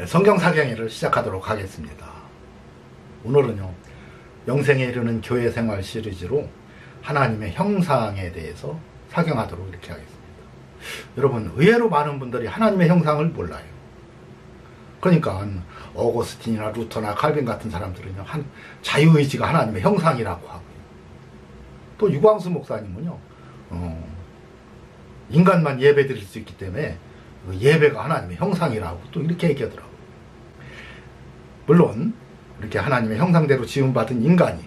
성경사경회를 시작하도록 하겠습니다. 오늘은요, 영생에 이르는 교회생활 시리즈로 하나님의 형상에 대해서 사경하도록 이렇게 하겠습니다. 여러분, 의외로 많은 분들이 하나님의 형상을 몰라요. 그러니까 어거스틴이나 루터나 칼빈 같은 사람들은요, 자유의지가 하나님의 형상이라고 하고요. 또 유광수 목사님은요, 인간만 예배 드릴 수 있기 때문에 예배가 하나님의 형상이라고 또 이렇게 얘기하더라고요. 물론 이렇게 하나님의 형상대로 지음받은 인간이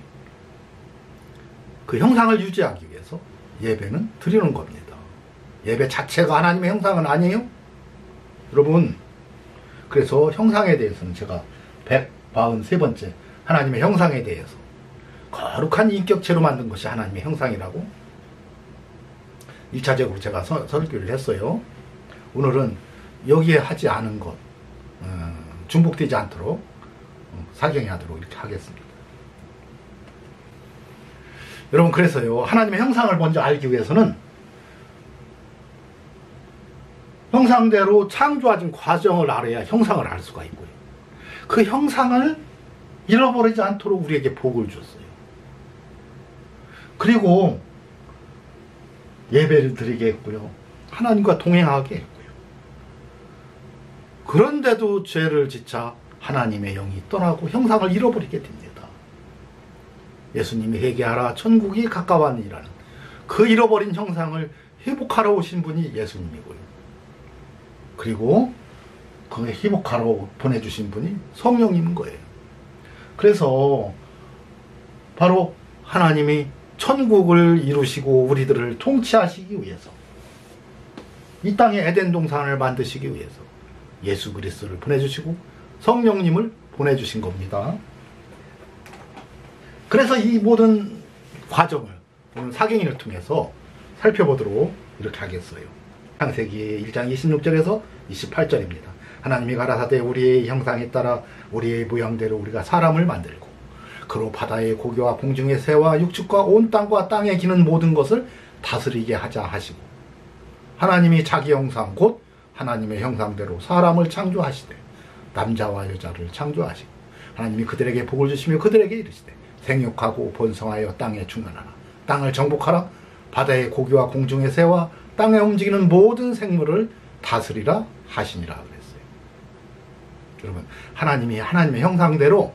그 형상을 유지하기 위해서 예배는 드리는 겁니다. 예배 자체가 하나님의 형상은 아니에요? 여러분, 그래서 형상에 대해서는 제가 143번째 하나님의 형상에 대해서 거룩한 인격체로 만든 것이 하나님의 형상이라고 1차적으로 제가 설교를 했어요. 오늘은 여기에 하지 않은 것, 중복되지 않도록 사경하도록 이렇게 하겠습니다. 여러분, 그래서요, 하나님의 형상을 먼저 알기 위해서는 형상대로 창조하신 과정을 알아야 형상을 알 수가 있고요. 그 형상을 잃어버리지 않도록 우리에게 복을 줬어요. 그리고 예배를 드리게 했고요. 하나님과 동행하게 했고요. 그런데도 죄를 짓자 하나님의 영이 떠나고 형상을 잃어버리게 됩니다. 예수님이 회개하라 천국이 가까웠느니라는 그 잃어버린 형상을 회복하러 오신 분이 예수님이고요. 그리고 그 회복하러 보내주신 분이 성령님인 거예요. 그래서 바로 하나님이 천국을 이루시고 우리들을 통치하시기 위해서 이 땅에 에덴 동산을 만드시기 위해서 예수 그리스도를 보내주시고 성령님을 보내주신 겁니다. 그래서 이 모든 과정을 오늘 사경을 통해서 살펴보도록 이렇게 하겠어요. 창세기 1장 26절에서 28절입니다. 하나님이 가라사대 우리의 형상에 따라 우리의 모양대로 우리가 사람을 만들고 그로 바다의 고기와 공중의 새와 육축과 온 땅과 땅에 기는 모든 것을 다스리게 하자 하시고 하나님이 자기 형상 곧 하나님의 형상대로 사람을 창조하시되 남자와 여자를 창조하시고 하나님이 그들에게 복을 주시며 그들에게 이르시되 생육하고 번성하여 땅에 충만하라 땅을 정복하라 바다의 고기와 공중의 새와 땅에 움직이는 모든 생물을 다스리라 하시니라 그랬어요. 여러분, 하나님이 하나님의 형상대로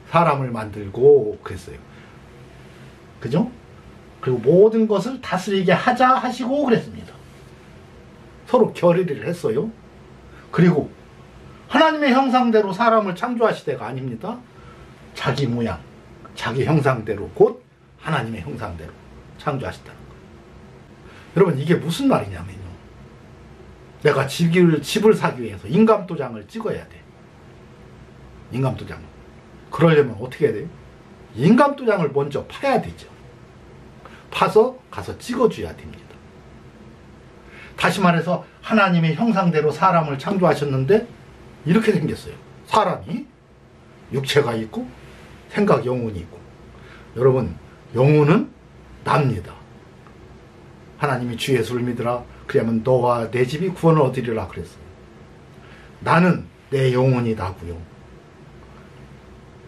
사람을 만들고 그랬어요. 그죠? 그리고 모든 것을 다스리게 하자 하시고 그랬습니다. 서로 결의를 했어요. 그리고 하나님의 형상대로 사람을 창조하시대가 아닙니다. 자기 모양, 자기 형상대로 곧 하나님의 형상대로 창조하시다는 거예요. 여러분, 이게 무슨 말이냐면요, 내가 집을 사기 위해서 인감도장을 찍어야 돼. 인감도장을. 그러려면 어떻게 해야 돼요? 인감도장을 먼저 파야 되죠. 파서 가서 찍어줘야 됩니다. 다시 말해서 하나님의 형상대로 사람을 창조하셨는데 이렇게 생겼어요. 사람이 육체가 있고 생각, 영혼이 있고. 여러분, 영혼은 납니다. 하나님이 주 예수를 믿으라 그러면 너와 내 집이 구원을 얻으리라 그랬어요. 나는 내 영혼이 나고요.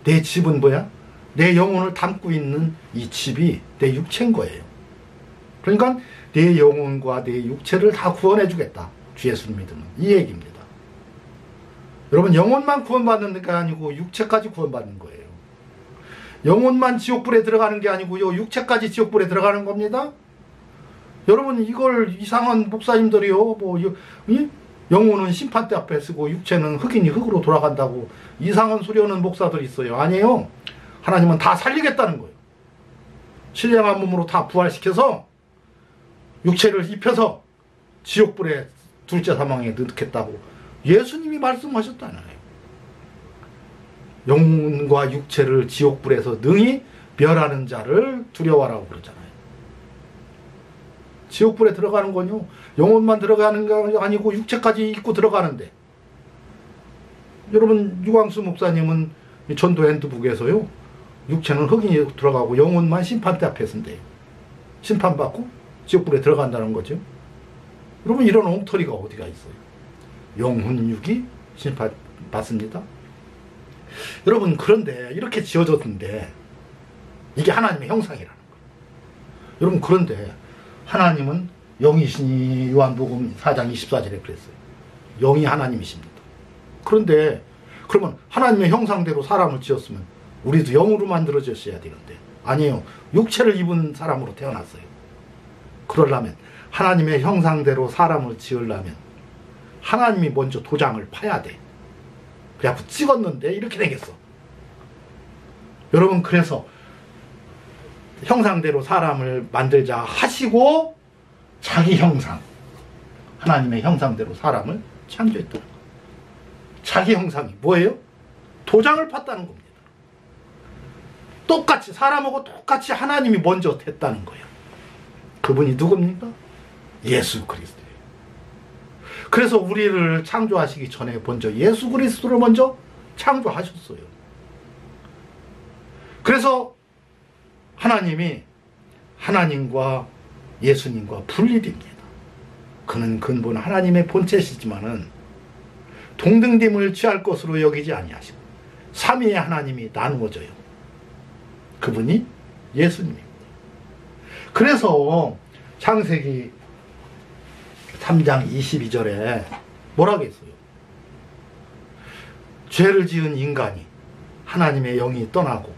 내 집은 뭐야? 내 영혼을 담고 있는 이 집이 내 육체인 거예요. 그러니까 내 영혼과 내 육체를 다 구원해 주겠다. 주 예수를 믿으면. 이 얘기입니다. 여러분, 영혼만 구원받는 게 아니고 육체까지 구원받는 거예요. 영혼만 지옥불에 들어가는 게 아니고요, 육체까지 지옥불에 들어가는 겁니다. 여러분, 이걸 이상한 목사님들이요, 영혼은 심판대 앞에 쓰고 육체는 흑인이 흑으로 돌아간다고 이상한 소리 하는 목사들이 있어요. 아니에요. 하나님은 다 살리겠다는 거예요. 신령한 몸으로 다 부활시켜서 육체를 입혀서 지옥불에 둘째 사망에 넣겠다고 예수님이 말씀하셨잖아요. 영혼과 육체를 지옥불에서 능히 멸하는 자를 두려워하라고 그러잖아요. 지옥불에 들어가는 건요, 영혼만 들어가는 게 아니고 육체까지 입고 들어가는데, 여러분, 유광수 목사님은 전도 핸드북에서요, 육체는 흑인이 들어가고 영혼만 심판대 앞에 선대요. 심판받고 지옥불에 들어간다는 거죠. 여러분, 이런 엉터리가 어디가 있어요? 영혼육이 받습니다. 여러분, 그런데 이렇게 지어졌는데 이게 하나님의 형상이라는 거예요. 여러분, 그런데 하나님은 영이시니 요한복음 4장 24절에 그랬어요. 영이 하나님이십니다. 그런데 그러면 하나님의 형상대로 사람을 지었으면 우리도 영으로 만들어졌어야 되는데 아니에요. 육체를 입은 사람으로 태어났어요. 그러려면 하나님의 형상대로 사람을 지으려면 하나님이 먼저 도장을 파야 돼. 그래갖고 찍었는데 이렇게 되겠어. 여러분, 그래서 형상대로 사람을 만들자 하시고 자기 형상, 하나님의 형상대로 사람을 창조했다는 거예요. 자기 형상이 뭐예요? 도장을 팠다는 겁니다. 똑같이 사람하고 똑같이 하나님이 먼저 했다는 거예요. 그분이 누굽니까? 예수 그리스도예요. 그래서 우리를 창조하시기 전에 먼저 예수 그리스도를 먼저 창조하셨어요. 그래서 하나님이 하나님과 예수님과 분리됩니다. 그는 근본 하나님의 본체시지만은 동등됨을 취할 것으로 여기지 아니하시고 삼위의 하나님이 나누어져요. 그분이 예수님입니다. 그래서 창세기 3장 22절에 뭐라고 했어요? 죄를 지은 인간이 하나님의 영이 떠나고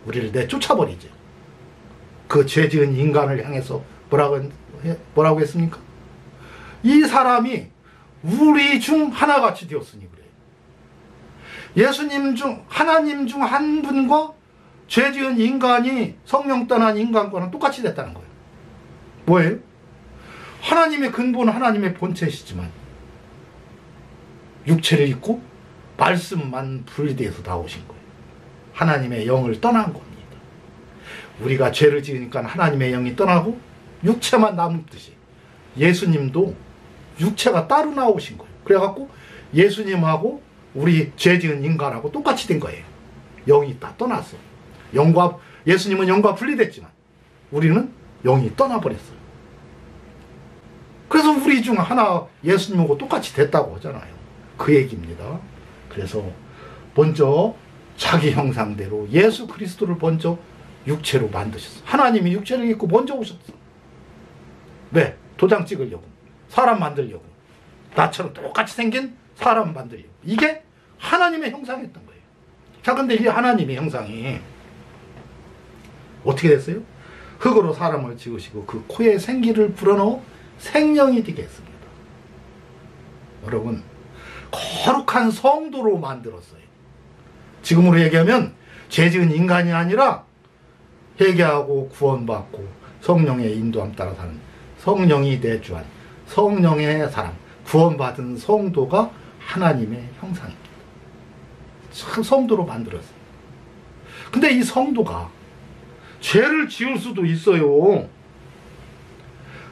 우리를 내쫓아버리죠. 그 죄 지은 인간을 향해서 뭐라고 했습니까? 이 사람이 우리 중 하나같이 되었으니 그래요. 예수님 중 하나님 중 한 분과 죄 지은 인간이 성령 떠난 인간과는 똑같이 됐다는 거예요. 뭐예요? 하나님의 근본 하나님의 본체시지만 육체를 입고 말씀만 분리돼서 나오신 거예요. 하나님의 영을 떠난 겁니다. 우리가 죄를 지으니까 하나님의 영이 떠나고 육체만 남듯이 예수님도 육체가 따로 나오신 거예요. 그래갖고 예수님하고 우리 죄 지은 인간하고 똑같이 된 거예요. 영이 다 떠났어. 예수님은 영과 분리됐지만 우리는 영이 떠나버렸어요. 그래서 우리 중 하나 예수님하고 똑같이 됐다고 하잖아요. 그 얘기입니다. 그래서 먼저 자기 형상대로 예수 그리스도를 먼저 육체로 만드셨어. 하나님이 육체를 입고 먼저 오셨어. 왜? 도장 찍으려고. 사람 만들려고. 나처럼 똑같이 생긴 사람 만들려고. 이게 하나님의 형상이었던 거예요. 자, 근데 이 하나님의 형상이 어떻게 됐어요? 흙으로 사람을 지으시고 그 코에 생기를 불어넣어 생명이 되게 했습니다. 여러분, 거룩한 성도로 만들었어요. 지금으로 얘기하면 죄 지은 인간이 아니라 회개하고 구원받고 성령의 인도함 따라 사는 성령이 내주한 성령의 사람, 구원받은 성도가 하나님의 형상입니다. 참 성도로 만들었어요. 근데 이 성도가 죄를 지을 수도 있어요.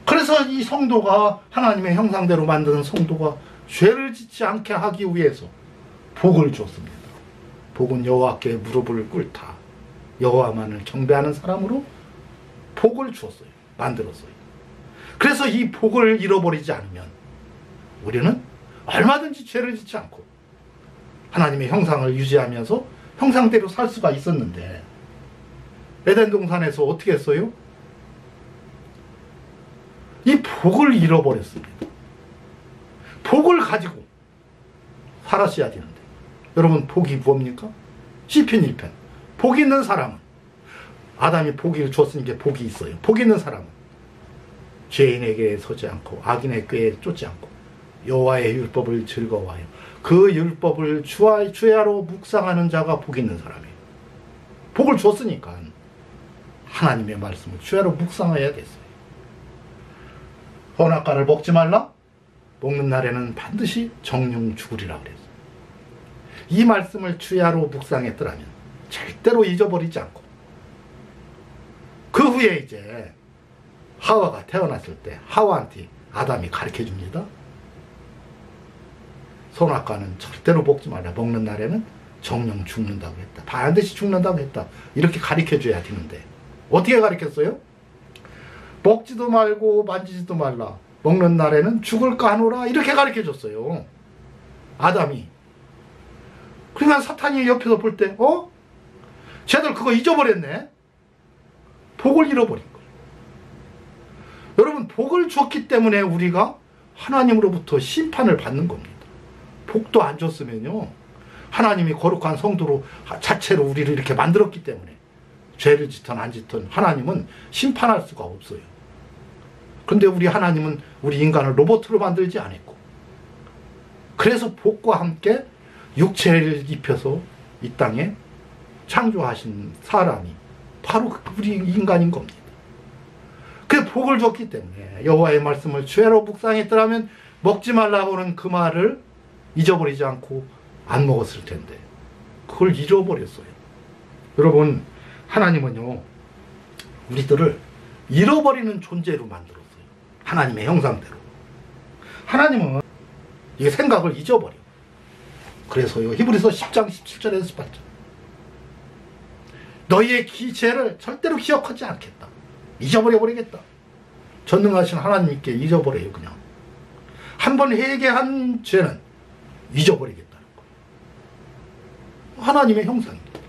그래서 이 성도가 하나님의 형상대로 만드는 성도가 죄를 짓지 않게 하기 위해서 복을 줬습니다. 복은 여호와께 무릎을 꿇다. 여호와만을 경배하는 사람으로 복을 주었어요. 만들었어요. 그래서 이 복을 잃어버리지 않으면 우리는 얼마든지 죄를 짓지 않고 하나님의 형상을 유지하면서 형상대로 살 수가 있었는데 에덴 동산에서 어떻게 했어요? 이 복을 잃어버렸습니다. 복을 가지고 살았어야 되는데 여러분, 복이 무엇입니까? 시편 1편. 복 있는 사람은 아담이 복을 줬으니까 복이 있어요. 복 있는 사람은 죄인에게 서지 않고 악인의 꾀에 쫓지 않고 여호와의 율법을 즐거워하여 그 율법을 주야로 묵상하는 자가 복 있는 사람이에요. 복을 줬으니까 하나님의 말씀을 주야로 묵상해야 됐어요. 선악과를 먹지 말라? 먹는 날에는 반드시 정령 죽으리라 그랬어요. 이 말씀을 주야로 묵상했더라면 절대로 잊어버리지 않고 그 후에 이제 하와가 태어났을 때 하와한테 아담이 가르쳐 줍니다. 선악과는 절대로 먹지 말라. 먹는 날에는 정령 죽는다고 했다. 반드시 죽는다고 했다. 이렇게 가르쳐 줘야 되는데 어떻게 가르쳤어요? 먹지도 말고 만지지도 말라. 먹는 날에는 죽을까 하노라. 이렇게 가르쳐 줬어요. 아담이 그러니까 사탄이 옆에서 볼 때, 쟤들 그거 잊어버렸네. 복을 잃어버린 거예요. 여러분, 복을 줬기 때문에 우리가 하나님으로부터 심판을 받는 겁니다. 복도 안 줬으면요, 하나님이 거룩한 성도로 자체로 우리를 이렇게 만들었기 때문에 죄를 짓든 안 짓든 하나님은 심판할 수가 없어요. 근데 우리 하나님은 우리 인간을 로봇으로 만들지 않았고, 그래서 복과 함께 육체를 입혀서 이 땅에 창조하신 사람이 바로 우리 인간인 겁니다. 그 복을 줬기 때문에 여호와의 말씀을 죄로 묵상했더라면 먹지 말라고 하는 그 말을 잊어버리지 않고 안 먹었을 텐데 그걸 잃어버렸어요. 여러분, 하나님은요, 우리들을 잃어버리는 존재로 만들었어요. 하나님의 형상대로. 하나님은 이 생각을 잊어버려. 그래서요, 히브리서 10장 17절에서 18절, 너희의 죄를 절대로 기억하지 않겠다. 잊어버려 버리겠다. 전능하신 하나님께 잊어버려요. 그냥 한 번 회개한 죄는 잊어버리겠다는 거예요. 하나님의 형상입니다.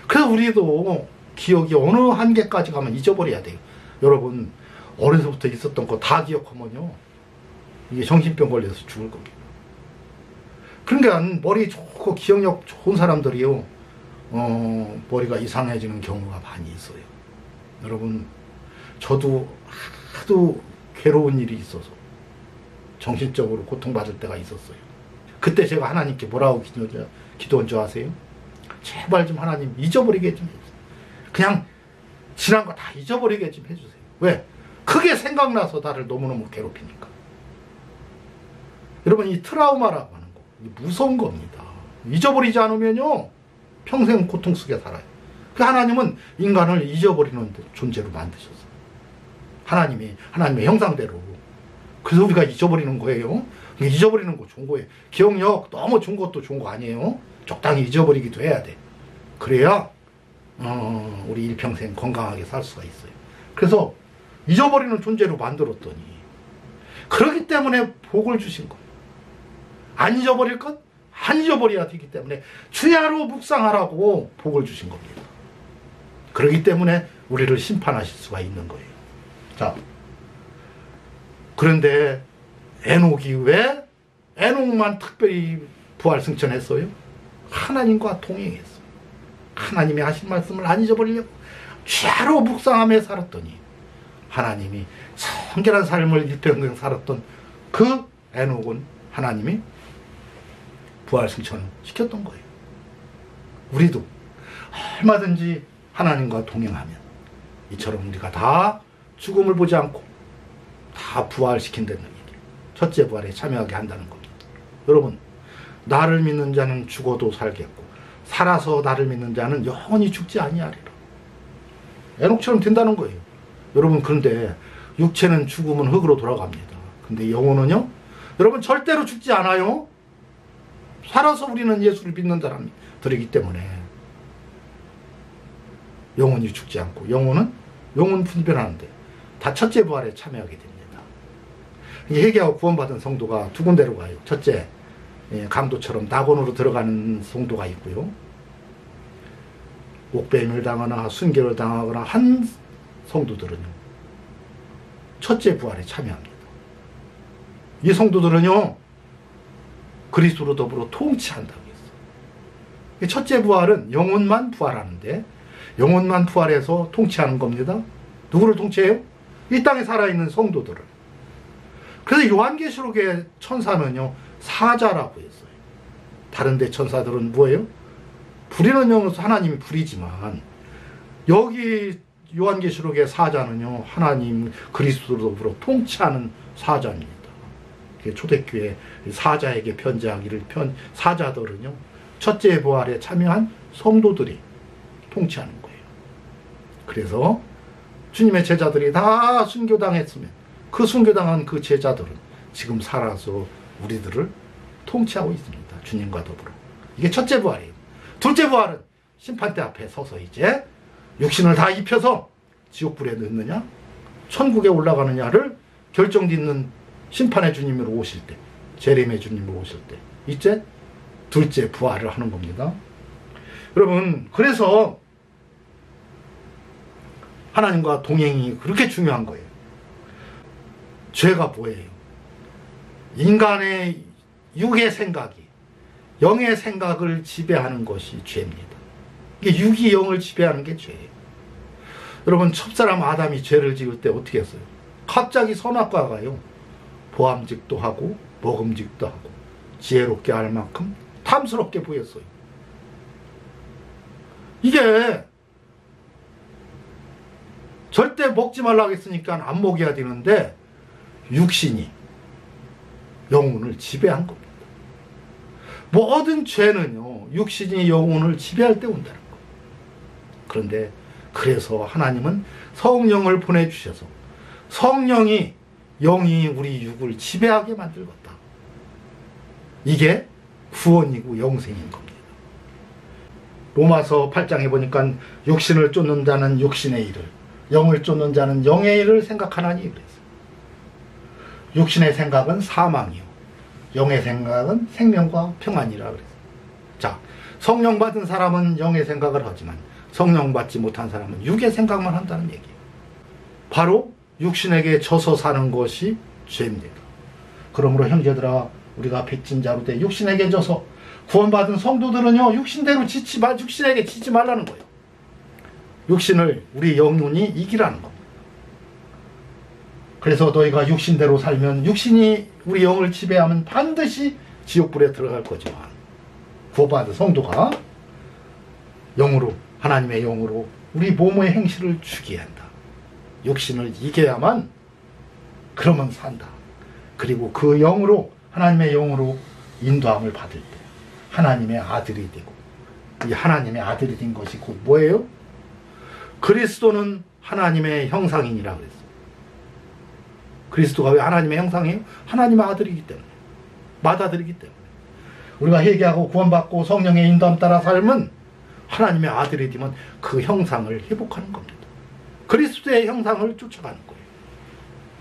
그래서 우리도 기억이 어느 한계까지 가면 잊어버려야 돼요. 여러분, 어려서부터 있었던 거 다 기억하면요, 이게 정신병 걸려서 죽을 겁니다. 그러니까 머리 좋고 기억력 좋은 사람들이요, 머리가 이상해지는 경우가 많이 있어요. 여러분, 저도 하도 괴로운 일이 있어서 정신적으로 고통받을 때가 있었어요. 그때 제가 하나님께 뭐라고 기도한 줄 아세요? 제발 좀 하나님 잊어버리게 좀 해주세요. 그냥 지난 거 다 잊어버리게 좀 해주세요. 왜? 그게 생각나서 나를 너무너무 괴롭히니까. 여러분, 이 트라우마라고 하는 거, 무서운 겁니다. 잊어버리지 않으면요, 평생 고통 속에 살아요. 그 하나님은 인간을 잊어버리는 존재로 만드셨어요. 하나님의 형상대로. 그래서 우리가 잊어버리는 거예요. 잊어버리는 거 좋은 거예요. 기억력 너무 좋은 것도 좋은 거 아니에요. 적당히 잊어버리기도 해야 돼. 그래야 우리 일평생 건강하게 살 수가 있어요. 그래서 잊어버리는 존재로 만들었더니, 그렇기 때문에 복을 주신 거예요. 안 잊어버릴 것? 안 잊어버려야 되기 때문에 주야로 묵상하라고 복을 주신 겁니다. 그렇기 때문에 우리를 심판하실 수가 있는 거예요. 자, 그런데 에녹이 왜 에녹만 특별히 부활 승천했어요? 하나님과 동행했어요. 하나님이 하신 말씀을 안 잊어버리려고 주야로 묵상하며 살았더니 하나님이 성결한 삶을 일평생 살았던 그 에녹은 하나님이 부활 승천을 시켰던 거예요. 우리도 얼마든지 하나님과 동행하면 이처럼 우리가 다 죽음을 보지 않고 다 부활시킨다는 얘기예요. 첫째 부활에 참여하게 한다는 겁니다. 여러분, 나를 믿는 자는 죽어도 살겠고 살아서 나를 믿는 자는 영원히 죽지 아니하리라. 에녹처럼 된다는 거예요. 여러분, 그런데 육체는 죽으면 흙으로 돌아갑니다. 근데 영혼은요, 여러분, 절대로 죽지 않아요. 살아서 우리는 예수를 믿는 사람들이기 때문에 영혼이 죽지 않고, 영혼 분별하는데 다 첫째 부활에 참여하게 됩니다. 회개하고 구원받은 성도가 두 군데로 가요. 첫째, 강도처럼 낙원으로 들어가는 성도가 있고요, 옥뱀을 당하거나 순교를 당하거나 한 성도들은요, 첫째 부활에 참여합니다. 이 성도들은요, 그리스도로 더불어 통치한다고 했어요. 첫째 부활은 영혼만 부활하는데, 영혼만 부활해서 통치하는 겁니다. 누구를 통치해요? 이 땅에 살아있는 성도들을. 그래서 요한계시록의 천사는요, 사자라고 했어요. 다른 데 천사들은 뭐예요? 부리는 영으로서 하나님이 부리지만, 여기 요한계시록의 사자는요, 하나님 그리스도로 더불어 통치하는 사자입니다. 초대교회 사자에게 편지하기를 사자들은요, 첫째 부활에 참여한 성도들이 통치하는 거예요. 그래서 주님의 제자들이 다 순교당했으면 그 순교당한 그 제자들은 지금 살아서 우리들을 통치하고 있습니다. 주님과 더불어. 이게 첫째 부활이에요. 둘째 부활은 심판대 앞에 서서 이제 육신을 다 입혀서 지옥불에 넣느냐 천국에 올라가느냐를 결정짓는 심판의 주님으로 오실 때, 재림의 주님으로 오실 때, 이제 둘째 부활을 하는 겁니다. 여러분, 그래서 하나님과 동행이 그렇게 중요한 거예요. 죄가 뭐예요? 인간의 육의 생각이 영의 생각을 지배하는 것이 죄입니다. 이게 육이 영을 지배하는 게 죄예요. 여러분, 첫사람 아담이 죄를 지을 때 어떻게 했어요? 갑자기 선악과가 가요. 보암직도 하고 먹음직도 하고 지혜롭게 할 만큼 탐스럽게 보였어요. 이게 절대 먹지 말라고 했으니까 안 먹여야 되는데 육신이 영혼을 지배한 겁니다. 모든 죄는요, 육신이 영혼을 지배할 때 온다는 거예요. 그런데 그래서 하나님은 성령을 보내주셔서 성령이 영이 우리 육을 지배하게 만들었다. 이게 구원이고 영생인 겁니다. 로마서 8장에 보니까 육신을 쫓는 자는 육신의 일을, 영을 쫓는 자는 영의 일을 생각하나니 그랬어요. 육신의 생각은 사망이요, 영의 생각은 생명과 평안이라 그랬어요. 자, 성령 받은 사람은 영의 생각을 하지만 성령 받지 못한 사람은 육의 생각만 한다는 얘기예요. 바로 육신에게 져서 사는 것이 죄입니다. 그러므로 형제들아, 우리가 백진자로 돼 육신에게 져서 구원받은 성도들은요, 육신에게 지지 말라는 거예요. 육신을 우리 영혼이 이기라는 겁니다. 그래서 너희가 육신대로 살면 육신이 우리 영을 지배하면 반드시 지옥불에 들어갈 거지만 구원받은 성도가 영으로, 하나님의 영으로 우리 몸의 행실을 죽여야 한다. 육신을 이겨야만 그러면 산다. 그리고 그 영으로, 하나님의 영으로 인도함을 받을 때 하나님의 아들이 되고, 이 하나님의 아들이 된 것이 곧 뭐예요? 그리스도는 하나님의 형상이니라 그랬어요. 그리스도가 왜 하나님의 형상이에요? 하나님의 아들이기 때문에, 맏아들이기 때문에. 우리가 회개하고 구원받고 성령의 인도함 따라 살면 하나님의 아들이 되면 그 형상을 회복하는 겁니다. 그리스도의 형상을 쫓아가는 거예요.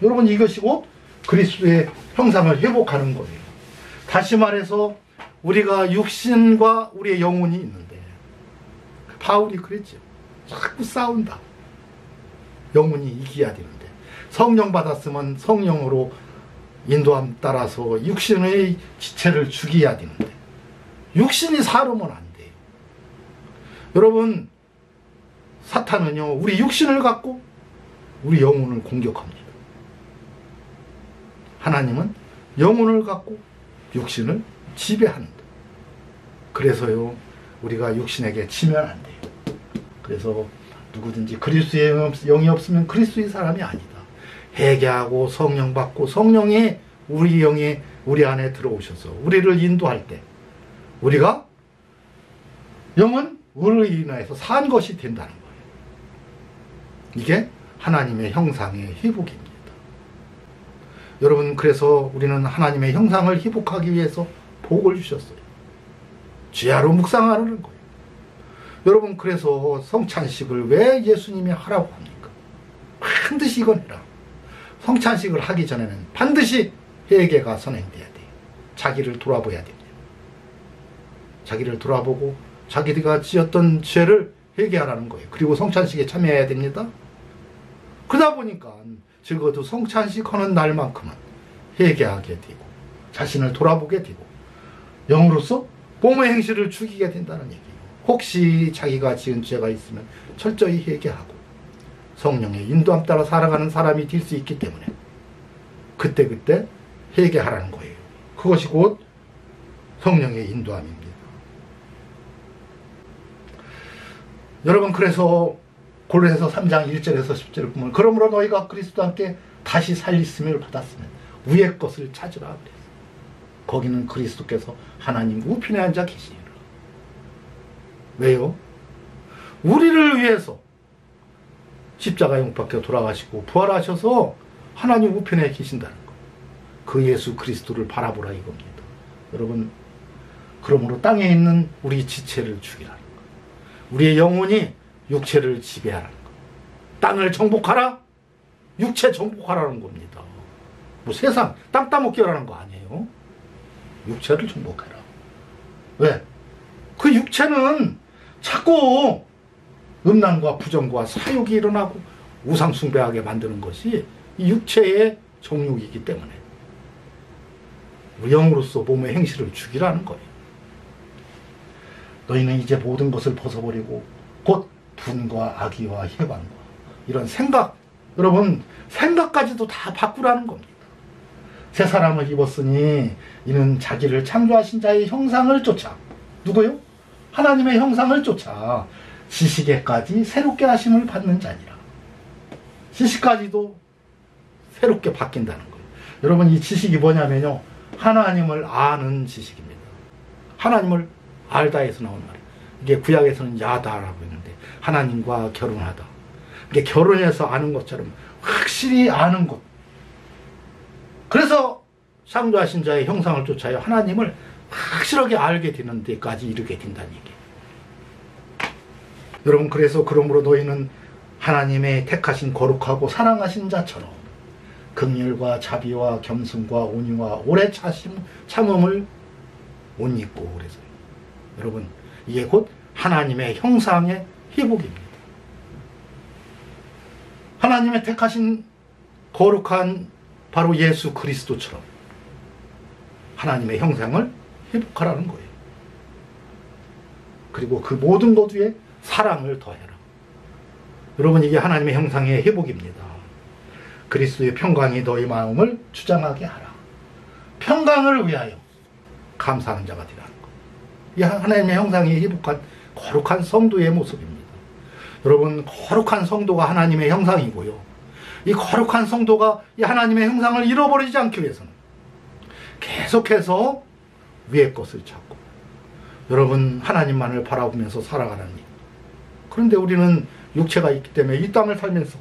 여러분, 이것이 곧 그리스도의 형상을 회복하는 거예요. 다시 말해서 우리가 육신과 우리의 영혼이 있는데, 바울이 그랬죠. 자꾸 싸운다. 영혼이 이겨야 되는데, 성령 받았으면 성령으로 인도함 따라서 육신의 지체를 죽여야 되는데 육신이 살으면 안 돼요. 여러분, 사탄은요, 우리 육신을 갖고 우리 영혼을 공격합니다. 하나님은 영혼을 갖고 육신을 지배한다. 그래서요, 우리가 육신에게 치면 안 돼요. 그래서 누구든지 그리스도의 영이 없으면 그리스도의 사람이 아니다. 회개하고 성령 받고 성령이 우리 영이 우리 안에 들어오셔서 우리를 인도할 때 우리가 영은 의로 인하여서 산 것이 된다는 거예요. 이게 하나님의 형상의 회복입니다. 여러분, 그래서 우리는 하나님의 형상을 회복하기 위해서 복을 주셨어요. 주야로 묵상하라는 거예요. 여러분, 그래서 성찬식을 왜 예수님이 하라고 합니까? 반드시 이건 해라. 성찬식을 하기 전에는 반드시 회개가 선행돼야 돼요. 자기를 돌아봐야 됩니다. 자기를 돌아보고 자기가 지었던 죄를 회개하라는 거예요. 그리고 성찬식에 참여해야 됩니다. 그러다 보니까 적어도 성찬식 하는 날만큼은 회개하게 되고 자신을 돌아보게 되고 영으로서 몸의 행실을 죽이게 된다는 얘기예요. 혹시 자기가 지은 죄가 있으면 철저히 회개하고 성령의 인도함 따라 살아가는 사람이 될 수 있기 때문에 그때그때 회개하라는 거예요. 그것이 곧 성령의 인도함입니다. 여러분, 그래서 골로새서 3장 1절에서 10절을 보면 그러므로 너희가 그리스도와 함께 다시 살리심을 받았으면 위의 것을 찾으라 그랬어요. 거기는 그리스도께서 하나님 우편에 앉아 계시니라. 왜요? 우리를 위해서 십자가에 못 박혀 돌아가시고 부활하셔서 하나님 우편에 계신다는 거. 그 예수 그리스도를 바라보라 이겁니다. 여러분, 그러므로 땅에 있는 우리 지체를 죽이라는 거. 우리의 영혼이 육체를 지배하라는 거. 땅을 정복하라? 육체 정복하라는 겁니다. 뭐 세상 땅 따먹기 하라는 거 아니에요. 육체를 정복해라. 왜? 그 육체는 자꾸 음란과 부정과 사욕이 일어나고 우상숭배하게 만드는 것이 이 육체의 정욕이기 때문에 영으로서 몸의 행실을 죽이라는 거예요. 너희는 이제 모든 것을 벗어버리고 곧 분과 악의와 해방과 이런 생각, 여러분 생각까지도 다 바꾸라는 겁니다. 새 사람을 입었으니 이는 자기를 창조하신 자의 형상을 쫓아, 누구요? 하나님의 형상을 쫓아 지식에까지 새롭게 하심을 받는 자니라. 지식까지도 새롭게 바뀐다는 거예요. 여러분 이 지식이 뭐냐면요, 하나님을 아는 지식입니다. 하나님을 알다에서 나온 말이에요. 이게 구약에서는 야다라고 했는데 하나님과 결혼하다. 이게 결혼해서 아는 것처럼 확실히 아는 것. 그래서 창조하신 자의 형상을 쫓아요 하나님을 확실하게 알게 되는 데까지 이르게 된다는 얘기예요. 여러분 그래서 그러므로 너희는 하나님의 택하신 거룩하고 사랑하신 자처럼 긍휼과 자비와 겸손과 온유와 오래 참음을 옷 입고 그래서요. 여러분 이게 곧 하나님의 형상의 회복입니다. 하나님의 택하신 거룩한 바로 예수 그리스도처럼 하나님의 형상을 회복하라는 거예요. 그리고 그 모든 것 위에 사랑을 더해라. 여러분 이게 하나님의 형상의 회복입니다. 그리스도의 평강이 너희 마음을 주장하게 하라. 평강을 위하여 감사하는 자가 되라는 것. 이 하나님의 형상이 회복한 거룩한 성도의 모습입니다. 여러분 거룩한 성도가 하나님의 형상이고요. 이 거룩한 성도가 이 하나님의 형상을 잃어버리지 않기 위해서는 계속해서 위의 것을 찾고 여러분 하나님만을 바라보면서 살아가는 일. 그런데 우리는 육체가 있기 때문에 이 땅을 살면서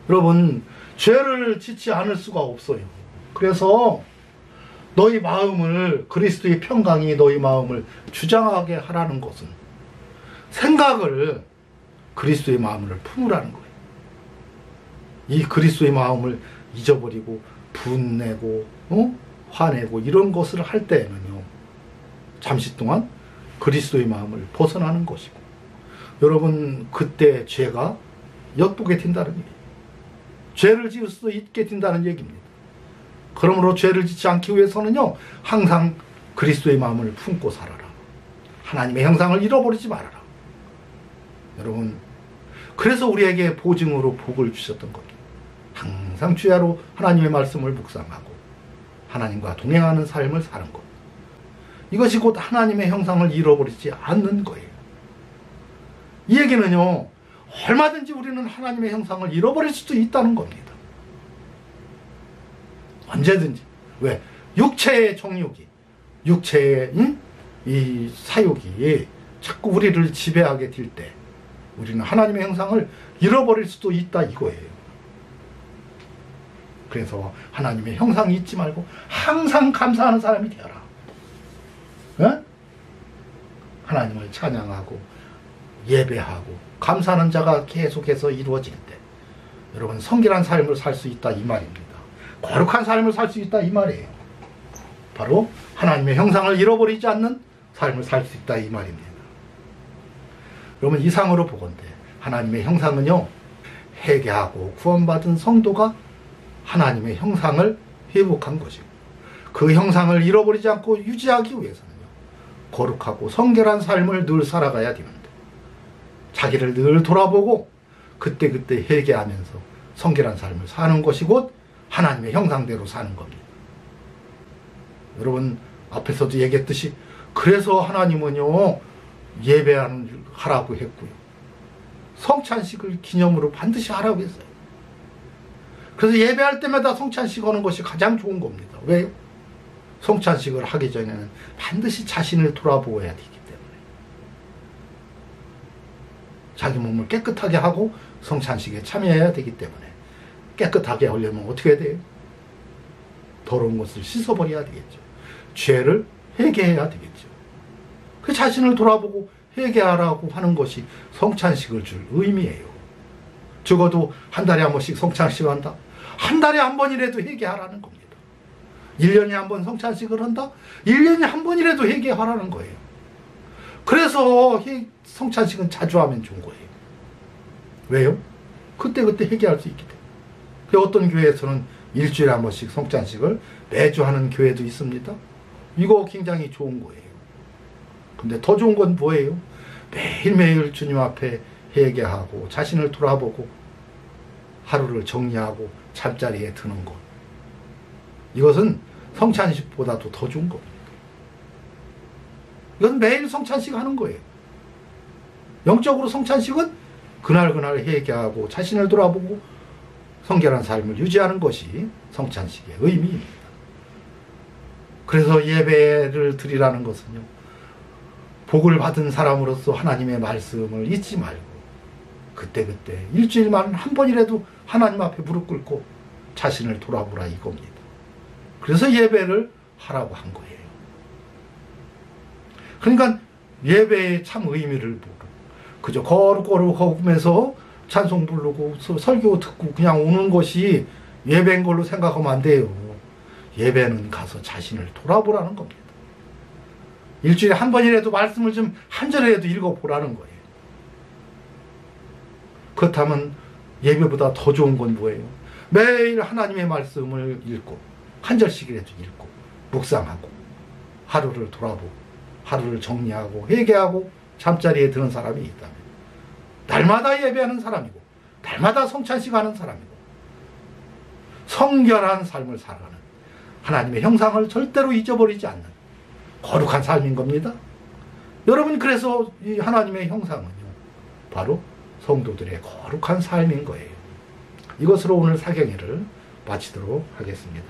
여러분 죄를 짓지 않을 수가 없어요. 그래서 너희 마음을 그리스도의 평강이 너희 마음을 주장하게 하라는 것은 생각을 그리스도의 마음을 품으라는 거예요. 이 그리스도의 마음을 잊어버리고 분내고 화내고 이런 것을 할 때에는요 잠시 동안 그리스도의 마음을 벗어나는 것이고 여러분 그때 죄가 엿보게 된다는 얘기예요. 죄를 지을 수도 있게 된다는 얘기입니다. 그러므로 죄를 짓지 않기 위해서는요 항상 그리스도의 마음을 품고 살아라. 하나님의 형상을 잃어버리지 말아라. 여러분 그래서 우리에게 보증으로 복을 주셨던 겁니다. 항상 주야로 하나님의 말씀을 묵상하고 하나님과 동행하는 삶을 사는 것. 이것이 곧 하나님의 형상을 잃어버리지 않는 거예요. 이 얘기는요 얼마든지 우리는 하나님의 형상을 잃어버릴 수도 있다는 겁니다. 언제든지. 왜? 육체의 정욕이, 육체의 이 사욕이 자꾸 우리를 지배하게 될 때 우리는 하나님의 형상을 잃어버릴 수도 있다 이거예요. 그래서 하나님의 형상이 잊지 말고 항상 감사하는 사람이 되어라. 네? 하나님을 찬양하고 예배하고 감사하는 자가 계속해서 이루어질 때 여러분 성결한 삶을 살 수 있다 이 말입니다. 거룩한 삶을 살 수 있다 이 말이에요. 바로 하나님의 형상을 잃어버리지 않는 삶을 살 수 있다 이 말입니다. 여러분 이상으로 보건대 하나님의 형상은요 회개하고 구원받은 성도가 하나님의 형상을 회복한 것이고 그 형상을 잃어버리지 않고 유지하기 위해서는요 거룩하고 성결한 삶을 늘 살아가야 되는데 자기를 늘 돌아보고 그때그때 회개하면서 성결한 삶을 사는 것이 곧 하나님의 형상대로 사는 겁니다. 여러분 앞에서도 얘기했듯이 그래서 하나님은요 예배하라고 했고요 성찬식을 기념으로 반드시 하라고 했어요. 그래서 예배할 때마다 성찬식 하는 것이 가장 좋은 겁니다. 왜요? 성찬식을 하기 전에는 반드시 자신을 돌아보아야 되기 때문에 자기 몸을 깨끗하게 하고 성찬식에 참여해야 되기 때문에 깨끗하게 하려면 어떻게 해야 돼요? 더러운 것을 씻어버려야 되겠죠. 죄를 회개해야 되겠죠. 그 자신을 돌아보고 회개하라고 하는 것이 성찬식을 줄 의미예요. 적어도 한 달에 한 번씩 성찬식 한다. 한 달에 한 번이라도 회개하라는 겁니다. 1년에 한 번 성찬식을 한다? 1년에 한 번이라도 회개하라는 거예요. 그래서 성찬식은 자주 하면 좋은 거예요. 왜요? 그때그때 회개할 수 있기 때문에. 어떤 교회에서는 일주일에 한 번씩 성찬식을 매주 하는 교회도 있습니다. 이거 굉장히 좋은 거예요. 근데 더 좋은 건 뭐예요? 매일매일 주님 앞에 회개하고 자신을 돌아보고 하루를 정리하고 잠자리에 드는 것. 이것은 성찬식보다도 더 좋은 겁니다. 이건 매일 성찬식 하는 거예요. 영적으로 성찬식은 그날 회개하고 자신을 돌아보고 성결한 삶을 유지하는 것이 성찬식의 의미입니다. 그래서 예배를 드리라는 것은요, 복을 받은 사람으로서 하나님의 말씀을 잊지 말고 그때그때 일주일만 한 번이라도 하나님 앞에 무릎 꿇고 자신을 돌아보라 이겁니다. 그래서 예배를 하라고 한 거예요. 그러니까 예배의 참 의미를 모르고 그저 거룩거룩하면서 찬송 부르고 설교 듣고 그냥 오는 것이 예배인 걸로 생각하면 안 돼요. 예배는 가서 자신을 돌아보라는 겁니다. 일주일에 한 번이라도 말씀을 좀 한 절이라도 읽어보라는 거예요. 그렇다면 예배보다 더 좋은 건 뭐예요? 매일 하나님의 말씀을 읽고 한 절씩이라도 읽고 묵상하고 하루를 돌아보고 하루를 정리하고 회개하고 잠자리에 드는 사람이 있다면 날마다 예배하는 사람이고 날마다 성찬식 하는 사람이고 성결한 삶을 살아가는 하나님의 형상을 절대로 잊어버리지 않는 거룩한 삶인 겁니다. 여러분, 그래서 이 하나님의 형상은요, 바로 성도들의 거룩한 삶인 거예요. 이것으로 오늘 사경회를 마치도록 하겠습니다.